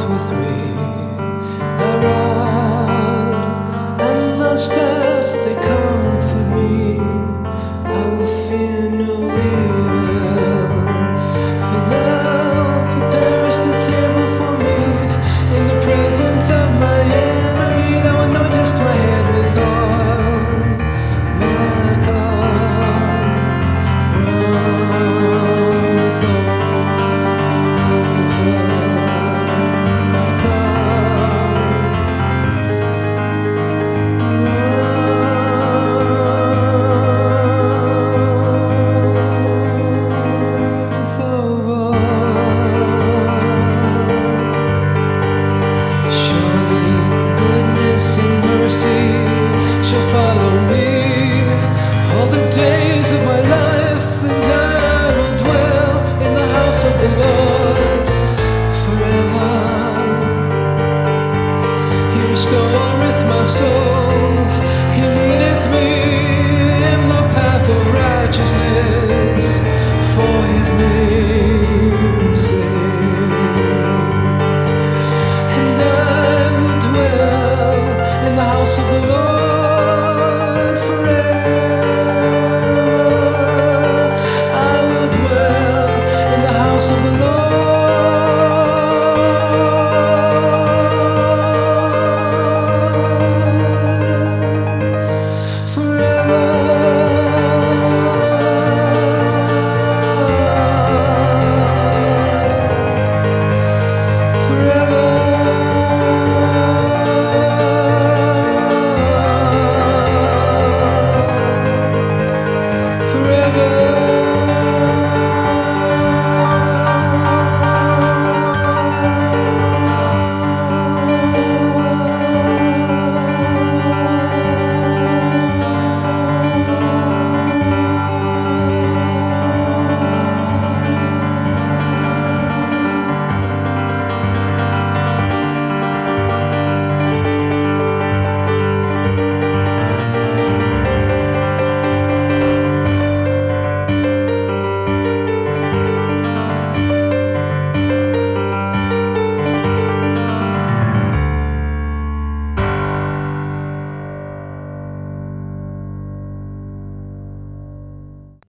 with me. The rod and the staff, they comfort me. I will fear no evil, for thou preparest a table for me in the presence of my enemy. Thou anointest my head with oil, my cup runneth over. My cup runneth over. Surely goodness and mercy shall follow me all the days of my life, and I will dwell in the house of the Lord forever. He restoreth my soul.